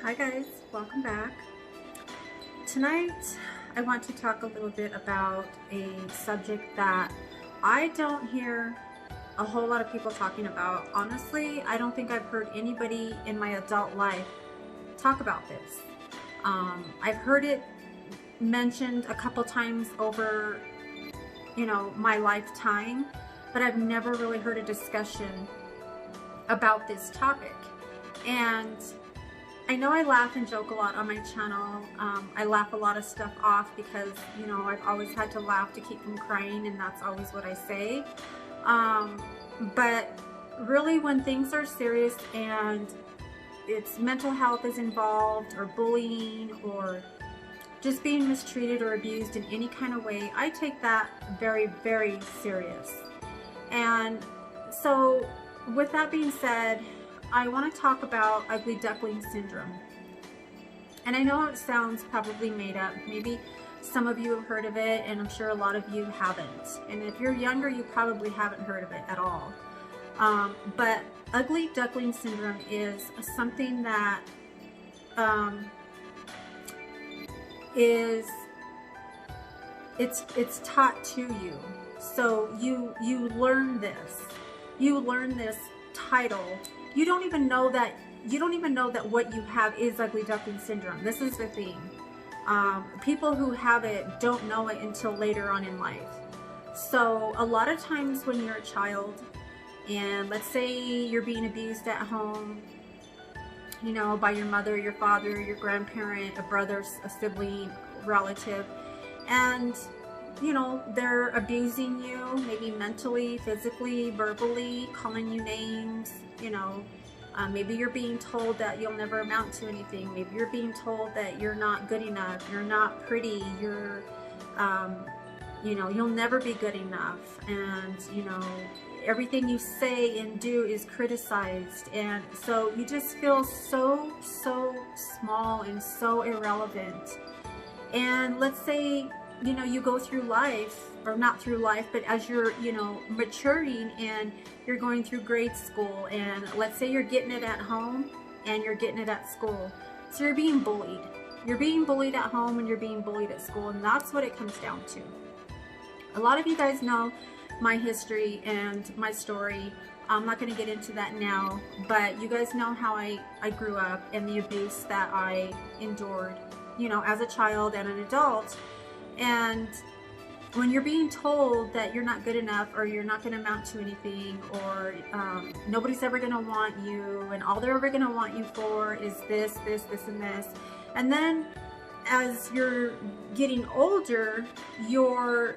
Hi guys, welcome back. Tonight I want to talk a little bit about a subject that I don't hear a whole lot of people talking about. Honestly, I don't think I've heard anybody in my adult life talk about this. I've heard it mentioned a couple times over, my lifetime, but I've never really heard a discussion about this topic. And I know I laugh and joke a lot on my channel. I laugh a lot of stuff off because, I've always had to laugh to keep from crying, and that's always what I say. But really, when things are serious and it's mental health is involved, or bullying, or just being mistreated or abused in any kind of way, I take that very, very serious. And so with that being said, I want to talk about ugly duckling syndrome. And I know it sounds probably made up. Maybe some of you have heard of it, and I'm sure a lot of you haven't. And if you're younger, you probably haven't heard of it at all. But ugly duckling syndrome is something that it's taught to you. So you learn this. You learn this title. You don't even know that what you have is ugly duckling syndrome. This is the thing. People who have it don't know it until later on in life. So a lot of times when you're a child, and let's say you're being abused at home, by your mother, your father, your grandparent, a brother, a sibling, relative, and they're abusing you, maybe mentally, physically, verbally, calling you names, maybe you're being told that you'll never amount to anything. Maybe you're being told that you're not good enough, you're not pretty, you're, you'll never be good enough. And, everything you say and do is criticized. And so you just feel so small and so irrelevant. And let's say, you go through life, or not through life, but as you're, maturing and you're going through grade school, and let's say you're getting it at home and you're getting it at school. So you're being bullied. You're being bullied at home and you're being bullied at school, and that's what it comes down to. A lot of you guys know my history and my story. I'm not going to get into that now, but you guys know how I grew up and the abuse that I endured, as a child and an adult. And when you're being told that you're not good enough, or you're not going to amount to anything, or nobody's ever going to want you, and all they're ever going to want you for is this, and this. And then as you're getting older, you're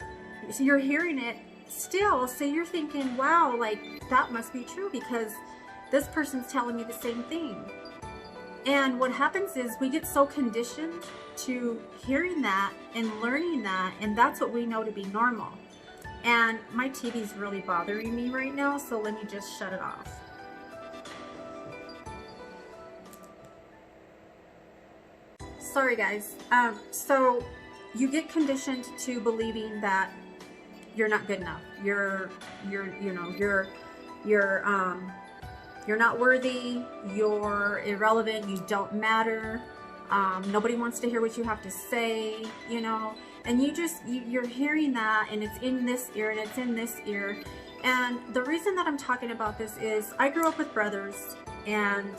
hearing it still. So you're thinking, wow, like that must be true because this person's telling me the same thing. And what happens is we get so conditioned to hearing that and learning that, and that's what we know to be normal. And my TV's really bothering me right now, so let me just shut it off. Sorry guys. So you get conditioned to believing that you're not good enough. You're not worthy, you're irrelevant, you don't matter, nobody wants to hear what you have to say, and you're hearing that, and it's in this ear and it's in this ear. And the reason that I'm talking about this is I grew up with brothers, and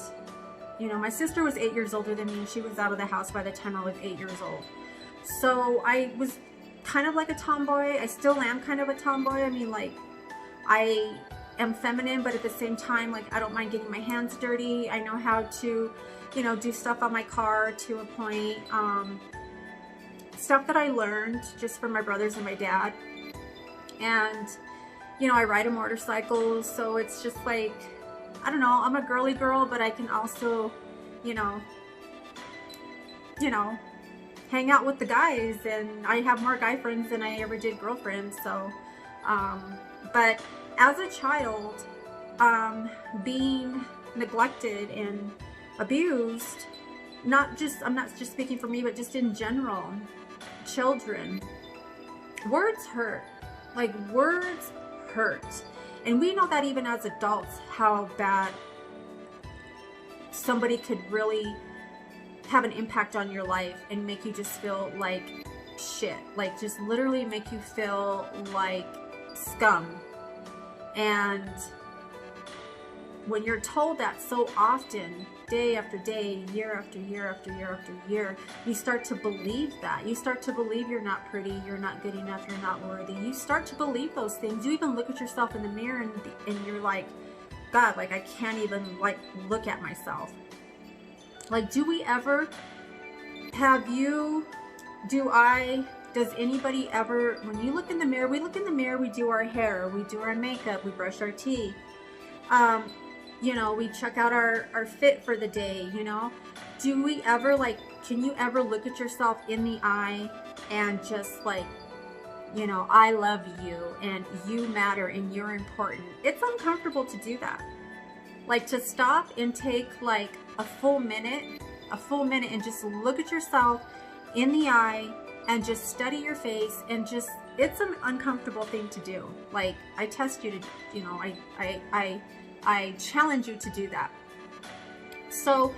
my sister was 8 years older than me, and she was out of the house by the time I was 8 years old. So I was kind of like a tomboy. I still am kind of a tomboy. I mean, like, I am feminine, but at the same time, like, I don't mind getting my hands dirty. I know how to, do stuff on my car to a point. Stuff that I learned just from my brothers and my dad. And, I ride a motorcycle, so it's just like, I don't know, I'm a girly girl, but I can also, hang out with the guys, and I have more guy friends than I ever did girlfriends. So, but as a child, being neglected and abused, I'm not just speaking for me, but just in general, children, words hurt. Like, words hurt. And we know that even as adults, how bad somebody could really have an impact on your life and make you just feel like shit, like just literally make you feel like scum. And when you're told that so often, day after day, year after year after year after year, you start to believe that. You start to believe you're not pretty, you're not good enough, you're not worthy. You start to believe those things. You even look at yourself in the mirror and you're like, God, like I can't even like look at myself. Like, do we ever, does anybody ever, when you look in the mirror, we look in the mirror, we do our hair, we do our makeup, we brush our teeth, you know, we check out our fit for the day, you know. Do we ever, like, can you ever look at yourself in the eye and just like, you know, I love you and you matter and you're important? It's uncomfortable to do that. Like, to stop and take like a full minute and just look at yourself in the eye and just study your face, and just, it's an uncomfortable thing to do. Like, I test you to, you know, I challenge you to do that. So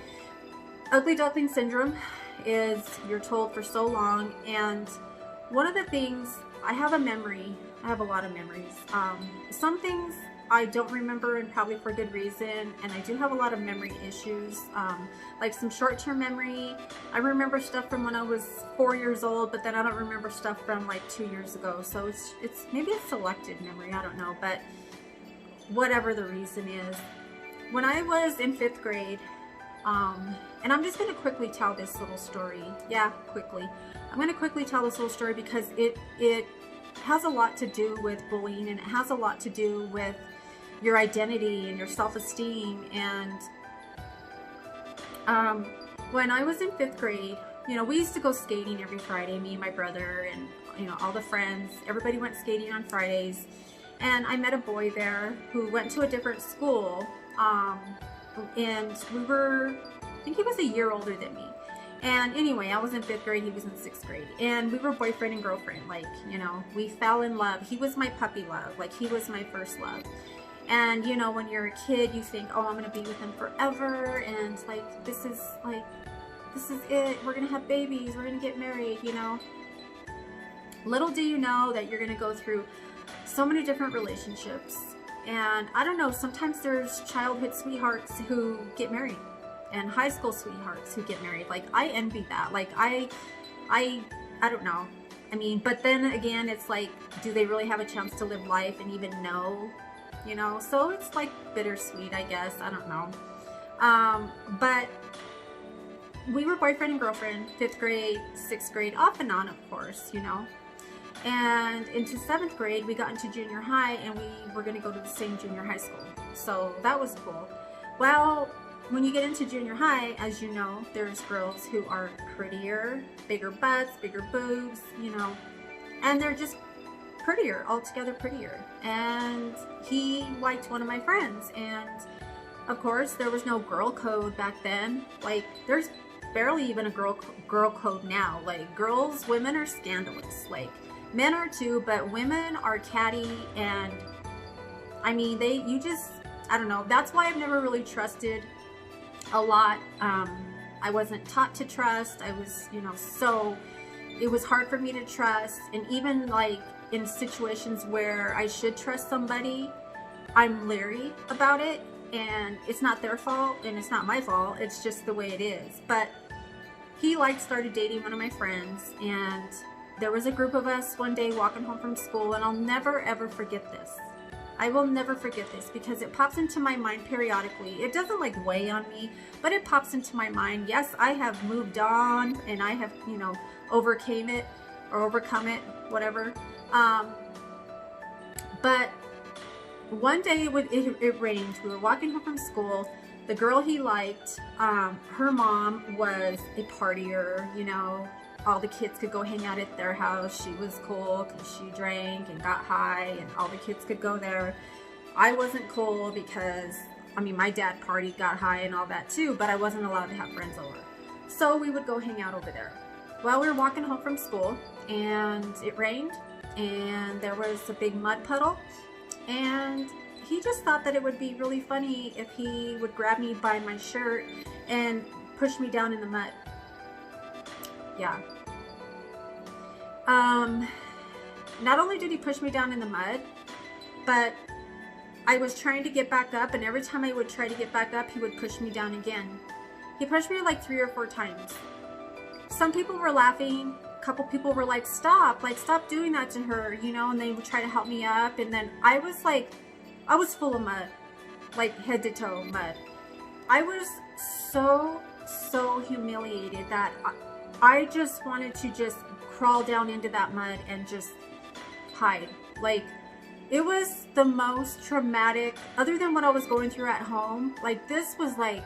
ugly duckling syndrome is, you're told for so long. And one of the things, I have a memory, I have a lot of memories. Some things I don't remember, and probably for good reason, and I do have a lot of memory issues, like some short-term memory. I remember stuff from when I was 4 years old, but then I don't remember stuff from like 2 years ago. So it's maybe a selected memory, I don't know, but whatever the reason is, when I was in 5th grade, and I'm just going to quickly tell this little story. Yeah, quickly. I'm going to quickly tell this little story because it has a lot to do with bullying, and it has a lot to do with your identity and your self-esteem. And when I was in 5th grade, you know, we used to go skating every Friday, me and my brother and, you know, all the friends. Everybody went skating on Fridays. And I met a boy there who went to a different school, and we were, I think he was a year older than me. And anyway, I was in 5th grade, he was in 6th grade, and we were boyfriend and girlfriend. Like, you know, we fell in love. He was my puppy love, like he was my first love. And you know, when you're a kid, you think, oh, I'm gonna be with him forever, and like, this is it, we're gonna have babies, we're gonna get married, you know. Little do you know that you're gonna go through so many different relationships. And I don't know, sometimes there's childhood sweethearts who get married, and high school sweethearts who get married. Like, I envy that. Like, I don't know. I mean, but then again, it's like, do they really have a chance to live life and even know, you know? So it's like bittersweet, I guess. I don't know. But we were boyfriend and girlfriend, 5th grade, 6th grade, off and on, of course, you know. And into 7th grade, we got into junior high, and we were going to go to the same junior high school. So that was cool. Well, when you get into junior high, as you know, there's girls who are prettier, bigger butts, bigger boobs, you know, and they're just prettier, altogether prettier. And he liked one of my friends, and of course, there was no girl code back then. Like, there's barely even a girl code now. Like, women are scandalous. Like, men are too, but women are catty, and I mean, I don't know. That's why I've never really trusted a lot. I wasn't taught to trust. I was, you know, so it was hard for me to trust. And even like in situations where I should trust somebody, I'm leery about it, and it's not their fault and it's not my fault. It's just the way it is. But he started dating one of my friends, and there was a group of us one day walking home from school, and I'll never ever forget this. I will never forget this because it pops into my mind periodically. It doesn't like weigh on me, but it pops into my mind. Yes, I have moved on, and I have, you know, overcome it, whatever. But one day it rained. We were walking home from school. The girl he liked, her mom was a partier, you know. All the kids could go hang out at their house. She was cool because she drank and got high, and all the kids could go there. I wasn't cool because, I mean, my dad partied, got high and all that too, but I wasn't allowed to have friends over. So we would go hang out over there. Well, we were walking home from school, and it rained, and there was a big mud puddle, and he just thought that it would be really funny if he would grab me by my shirt and push me down in the mud. Yeah. Not only did he push me down in the mud, but I was trying to get back up, and every time I would try to get back up, he would push me down again. He pushed me like 3 or 4 times. Some people were laughing. A couple people were like, stop doing that to her, you know, and they would try to help me up. And then I was like, I was full of mud, like head to toe mud. I was so humiliated that I just wanted to just crawl down into that mud and just hide. Like, it was the most traumatic, other than what I was going through at home. Like, this was like,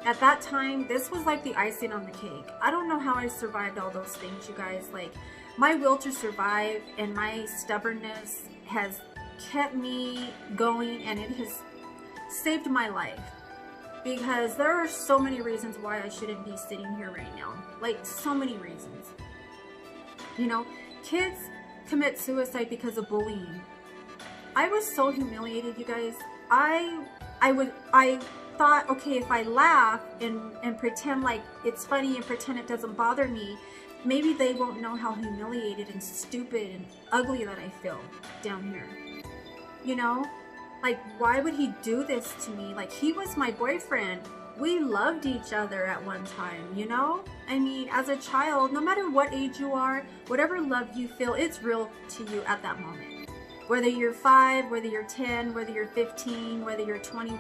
at that time, this was like the icing on the cake. I don't know how I survived all those things, you guys. Like, my will to survive and my stubbornness has kept me going, and it has saved my life. Because there are so many reasons why I shouldn't be sitting here right now. Like, so many reasons. You know, kids commit suicide because of bullying. I was so humiliated, you guys. I thought, okay, if I laugh and pretend like it's funny and pretend it doesn't bother me, maybe they won't know how humiliated and stupid and ugly that I feel down here. You know? Like, why would he do this to me? Like, he was my boyfriend. We loved each other at one time, you know? I mean, as a child, no matter what age you are, whatever love you feel, it's real to you at that moment. Whether you're 5, whether you're 10, whether you're 15, whether you're 21,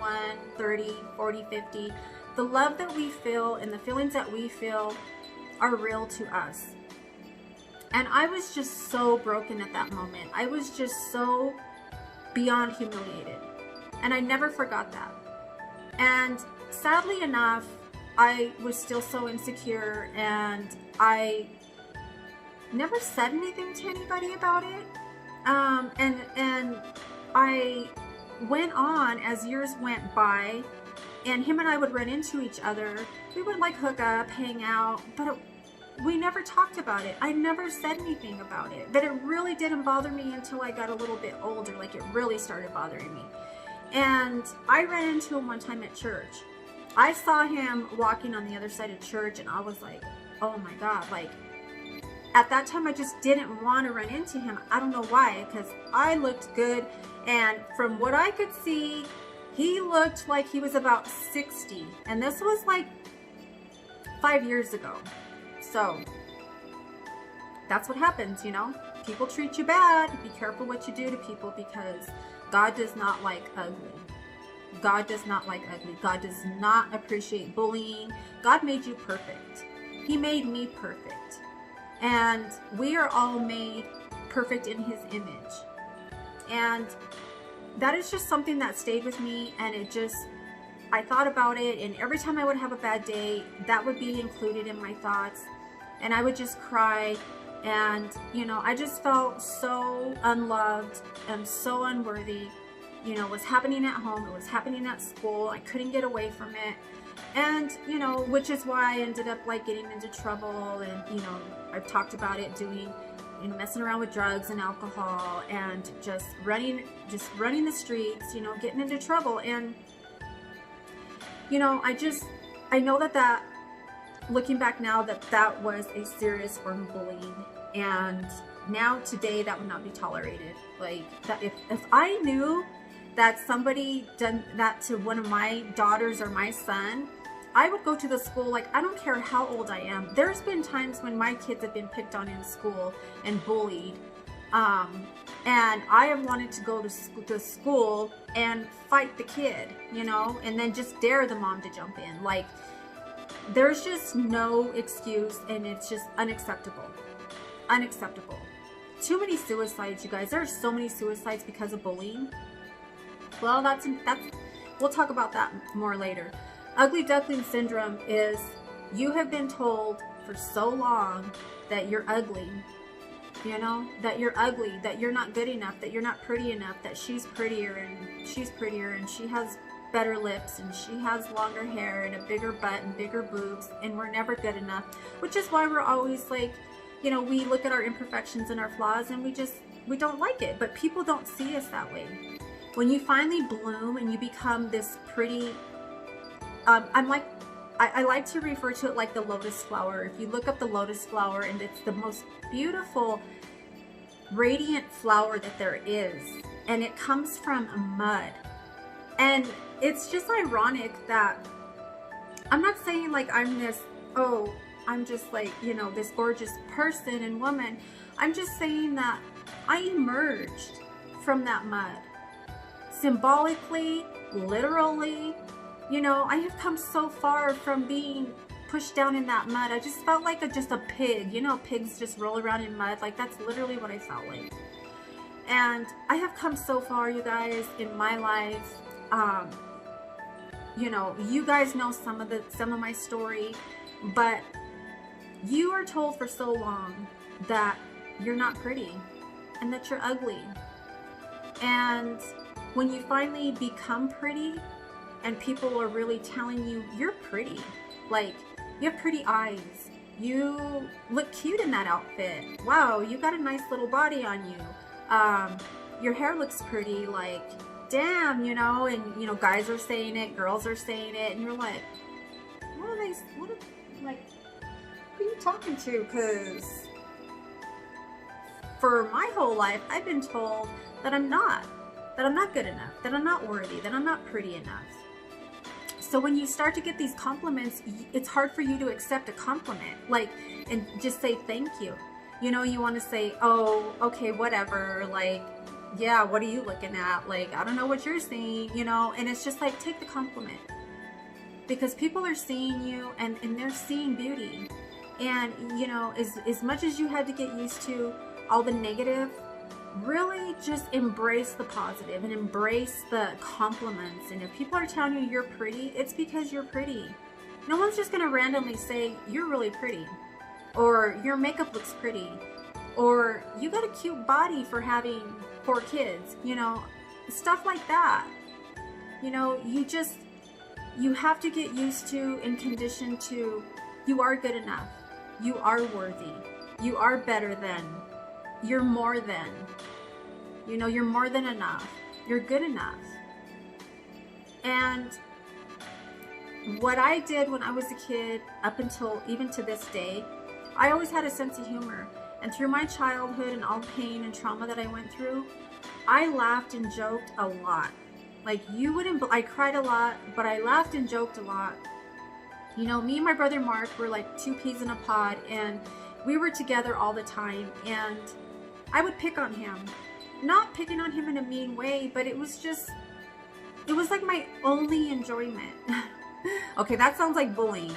30, 40, 50, the love that we feel and the feelings that we feel are real to us. And I was just so broken at that moment. I was just so beyond humiliated. And I never forgot that. And sadly enough, I was still so insecure, and I never said anything to anybody about it. And I went on as years went by, and him and I would run into each other. We would like hook up, hang out, but we never talked about it. I never said anything about it. But it really didn't bother me until I got a little bit older. Like, it really started bothering me. And I ran into him one time at church. I saw him walking on the other side of church, and I was like, oh my God. Like, at that time, I just didn't want to run into him. I don't know why, because I looked good. And from what I could see, he looked like he was about 60. And this was like 5 years ago. So that's what happens, you know. People treat you bad. Be careful what you do to people, because God does not like ugly. God does not like ugly. God does not appreciate bullying. God made you perfect. He made me perfect. And we are all made perfect in His image. And that is just something that stayed with me, and it just, I thought about it, and every time I would have a bad day, that would be included in my thoughts. And I would just cry, and, you know, I just felt so unloved and so unworthy. You know, it was happening at home, it was happening at school, I couldn't get away from it. And, you know, which is why I ended up, like, getting into trouble, and, you know, I've talked about it, doing, you know, messing around with drugs and alcohol, and just running the streets, you know, getting into trouble. And, you know, I know that looking back now, that was a serious form of bullying, and now today that would not be tolerated. Like, that if I knew that somebody done that to one of my daughters or my son, I would go to the school. Like, I don't care how old I am. There's been times when my kids have been picked on in school and bullied, and I have wanted to go to school and fight the kid, you know, and then just dare the mom to jump in. Like, there's just no excuse, and it's just unacceptable. Unacceptable. Too many suicides, you guys. There are so many suicides because of bullying. Well, that's we'll talk about that more later. Ugly duckling syndrome is, you have been told for so long that you're ugly, you know, that you're ugly, that you're not good enough, that you're not pretty enough, that she's prettier and she has better lips and she has longer hair and a bigger butt and bigger boobs, and we're never good enough. Which is why we're always like, you know, we look at our imperfections and our flaws, and we don't like it. But people don't see us that way. When you finally bloom and you become this pretty, I'm like I like to refer to it like the lotus flower. If you look up the lotus flower, and it's the most beautiful, radiant flower that there is, and it comes from mud. And it's just ironic that I'm not saying like I'm this, oh, I'm just like, you know, this gorgeous person and woman. I'm just saying that I emerged from that mud. Symbolically, literally, you know, I have come so far from being pushed down in that mud. I just felt like just a pig. You know, pigs just roll around in mud. Like, that's literally what I felt like. And I have come so far, you guys, in my life. You know, you guys know some of my story, but you are told for so long that you're not pretty and that you're ugly. And when you finally become pretty and people are really telling you you're pretty, like you have pretty eyes, you look cute in that outfit, wow, you got a nice little body on you, your hair looks pretty, like damn, you know, and you know, guys are saying it, girls are saying it, and you're like, what are who are you talking to? Because for my whole life I've been told that I'm not good enough, that I'm not worthy, that I'm not pretty enough. So when you start to get these compliments, it's hard for you to accept a compliment, like, and just say thank you. You know, you want to say, oh, okay, whatever, like, yeah, what are you looking at? Like, I don't know what you're seeing, you know, and it's just like, take the compliment. Because people are seeing you and they're seeing beauty. And, you know, as much as you had to get used to all the negative, really just embrace the positive and embrace the compliments. And if people are telling you you're pretty, it's because you're pretty. No one's just going to randomly say, you're really pretty. Or your makeup looks pretty. Or you got a cute body for having 4 kids, you know, stuff like that. You know, you have to get used to and conditioned to, you are good enough. You are worthy. You are better than. You're more than. You know, you're more than enough. You're good enough. And what I did when I was a kid, up until even to this day, I always had a sense of humor. And through my childhood and all pain and trauma that I went through, I laughed and joked a lot. Like, you wouldn't, I cried a lot, but I laughed and joked a lot. You know, me and my brother Mark were like 2 peas in a pod, and we were together all the time, and I would pick on him. Not picking on him in a mean way, but it was just, it was like my only enjoyment. Okay, that sounds like bullying.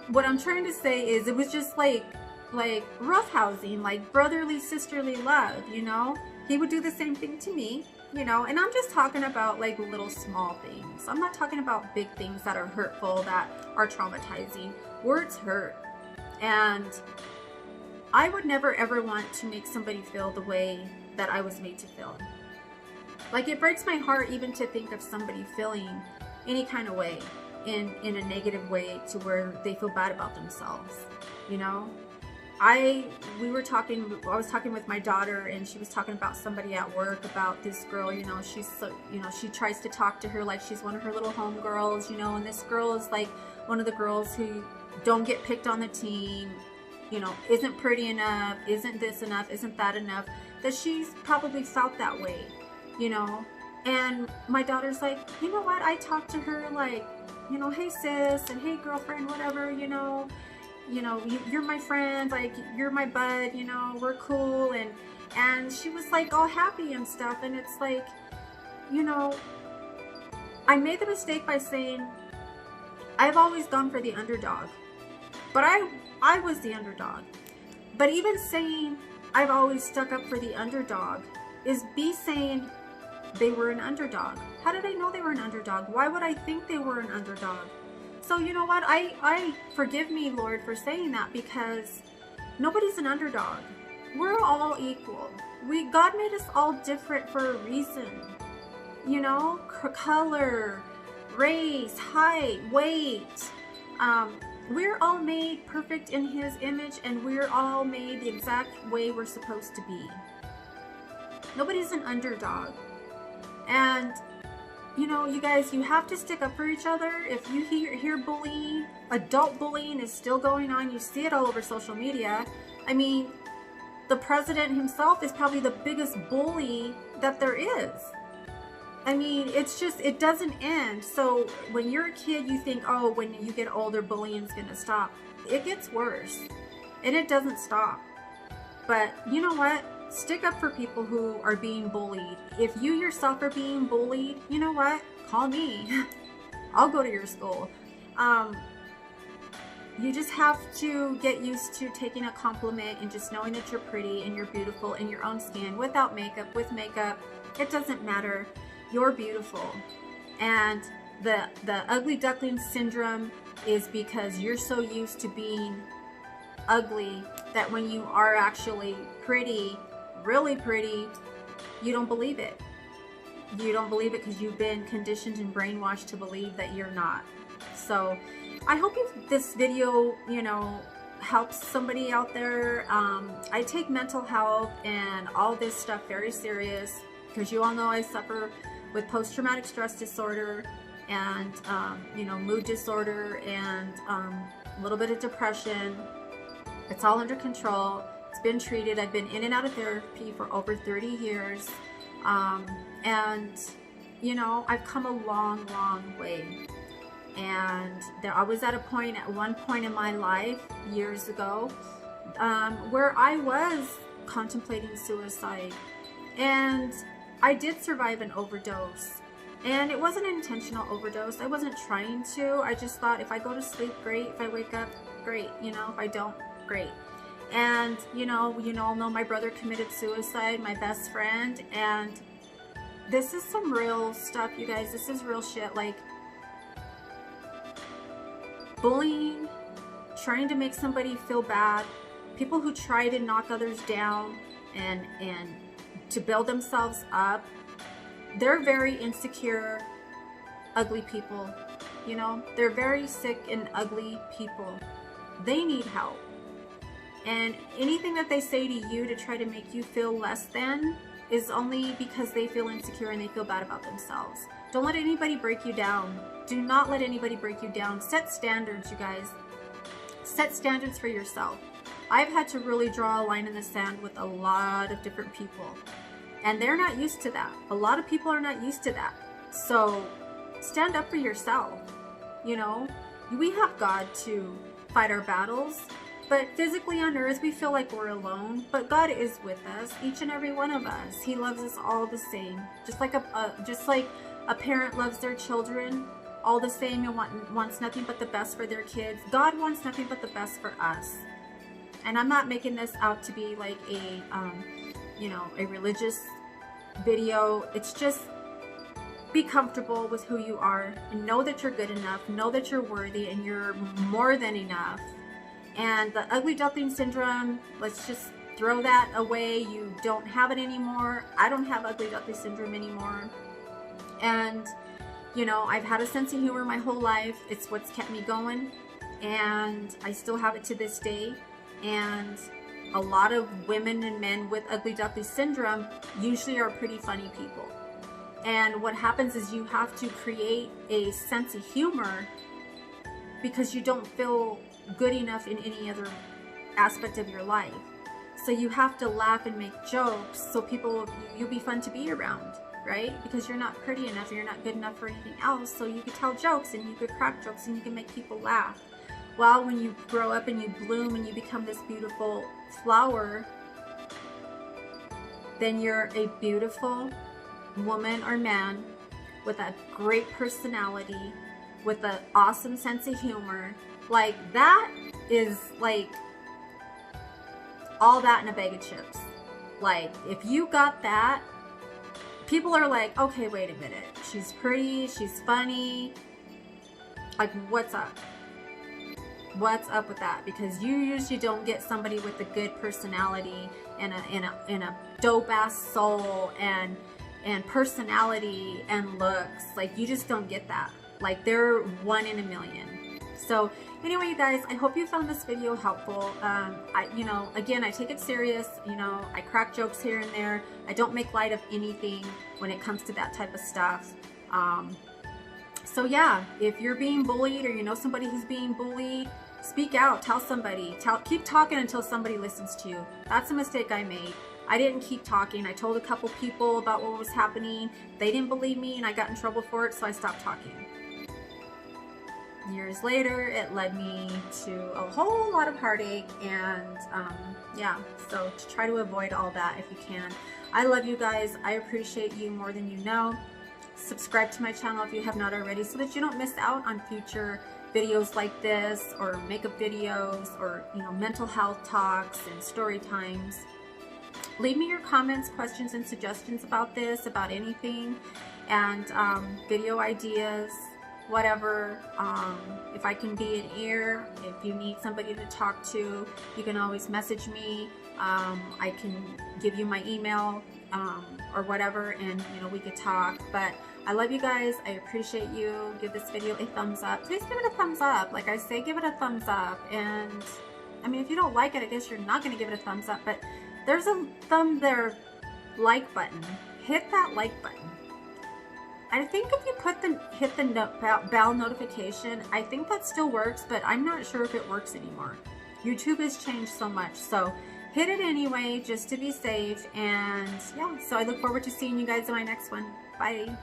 What I'm trying to say is, it was just like roughhousing, like brotherly, sisterly love, you know? He would do the same thing to me, you know? And I'm just talking about like little small things. I'm not talking about big things that are hurtful, that are traumatizing. Words hurt. And I would never ever want to make somebody feel the way that I was made to feel. Like, it breaks my heart even to think of somebody feeling any kind of way, in a negative way, to where they feel bad about themselves, you know? I was talking with my daughter, and she was talking about somebody at work, about this girl, you know, she's so, you know, she tries to talk to her like she's one of her little homegirls, you know, and this girl is like one of the girls who don't get picked on the team, you know, isn't pretty enough, isn't this enough, isn't that enough, that she's probably felt that way, you know? And my daughter's like, you know what, I talked to her like, you know, hey sis, and hey girlfriend, whatever, you know, you're my friend, like, you're my bud, you know, we're cool, and she was like all happy and stuff. And it's like, you know, I made the mistake by saying, I've always gone for the underdog, but I was the underdog. But even saying I've always stuck up for the underdog is B saying they were an underdog. How did I know they were an underdog? Why would I think they were an underdog? So you know what, I forgive me, Lord, for saying that, because nobody's an underdog. We're all equal. God made us all different for a reason. You know, color, race, height, weight. We're all made perfect in His image, and we're all made the exact way we're supposed to be. Nobody's an underdog. And you know, you guys, you have to stick up for each other. If you hear bullying, adult bullying is still going on. You see it all over social media. I mean, the president himself is probably the biggest bully that there is. I mean, it's just, it doesn't end. So when you're a kid, you think, oh, when you get older, bullying's gonna stop. It gets worse, and it doesn't stop. But you know what? Stick up for people who are being bullied. If you yourself are being bullied, you know what? Call me. I'll go to your school. You just have to get used to taking a compliment and just knowing that you're pretty and you're beautiful in your own skin, without makeup, with makeup. It doesn't matter. You're beautiful. And the ugly duckling syndrome is because you're so used to being ugly that when you are actually pretty, really pretty, you don't believe it. You don't believe it because you've been conditioned and brainwashed to believe that you're not. So I hope this video, you know, helps somebody out there. I take mental health and all this stuff very serious, because you all know I suffer with post-traumatic stress disorder and you know, mood disorder and a little bit of depression. It's all under control. It's been treated. I've been in and out of therapy for over 30 years. And you know, I've come a long, long way. And I was at one point in my life years ago where I was contemplating suicide, and I did survive an overdose. And it wasn't an intentional overdose. I wasn't trying to. I just thought, if I go to sleep, great. If I wake up, great. You know, if I don't, great. And you all know my brother committed suicide, my best friend. And this is some real stuff, you guys. This is real shit. Like, bullying, trying to make somebody feel bad, people who try to knock others down and to build themselves up, they're very insecure, ugly people. You know, they're very sick and ugly people. They need help. And anything that they say to you to try to make you feel less than is only because they feel insecure and they feel bad about themselves. Don't let anybody break you down. Do not let anybody break you down. Set standards, you guys. Set standards for yourself. I've had to really draw a line in the sand with a lot of different people, and they're not used to that. A lot of people are not used to that. So stand up for yourself. You know, we have God to fight our battles, but physically on earth we feel like we're alone, but God is with us, each and every one of us. He loves us all the same. Just like a parent loves their children all the same and wants nothing but the best for their kids. God wants nothing but the best for us. And I'm not making this out to be like a you know, a religious video. It's just, be comfortable with who you are and know that you're good enough, know that you're worthy and you're more than enough. And the ugly duckling syndrome, let's just throw that away. You don't have it anymore. I don't have ugly duckling syndrome anymore. And you know, I've had a sense of humor my whole life. It's what's kept me going, and I still have it to this day. And a lot of women and men with ugly duckling syndrome usually are pretty funny people. And what happens is you have to create a sense of humor because you don't feel good enough in any other aspect of your life. So you have to laugh and make jokes so you'll be fun to be around, right? Because you're not pretty enough, you're not good enough for anything else, so you could tell jokes and you could crack jokes and you can make people laugh. Well, when you grow up and you bloom and you become this beautiful flower, then you're a beautiful woman or man with a great personality, with an awesome sense of humor. Like, that is like all that in a bag of chips. Like, if you got that, people are like, okay, wait a minute. She's pretty, she's funny. Like, what's up? What's up with that? Because you usually don't get somebody with a good personality and a dope ass soul and personality and looks. Like, you just don't get that. Like, they're 1 in a million. So anyway, you guys, I hope you found this video helpful. Again, I take it serious. I crack jokes here and there. I don't make light of anything when it comes to that type of stuff. So yeah, if you're being bullied or you know somebody who's being bullied, speak out, tell somebody, keep talking until somebody listens to you. That's a mistake I made. I didn't keep talking. I told a couple people about what was happening. They didn't believe me and I got in trouble for it, so I stopped talking. Years later, it led me to a whole lot of heartache, and yeah, so to try to avoid all that if you can. I love you guys. I appreciate you more than you know. Subscribe to my channel if you have not already so that you don't miss out on future videos like this, or makeup videos, or mental health talks and story times. Leave me your comments, questions, and suggestions about this, about anything, and video ideas, whatever. If I can be an ear, if you need somebody to talk to, you can always message me. I can give you my email or whatever, and we could talk. But I love you guys. I appreciate you. Give this video a thumbs up. Please give it a thumbs up. Like I say, give it a thumbs up. And I mean, if you don't like it, I guess you're not going to give it a thumbs up, but there's a like button. Hit that like button. I think if you hit the bell notification, I think that still works, but I'm not sure if it works anymore. YouTube has changed so much, so hit it anyway just to be safe. And yeah, so I look forward to seeing you guys in my next one. Bye.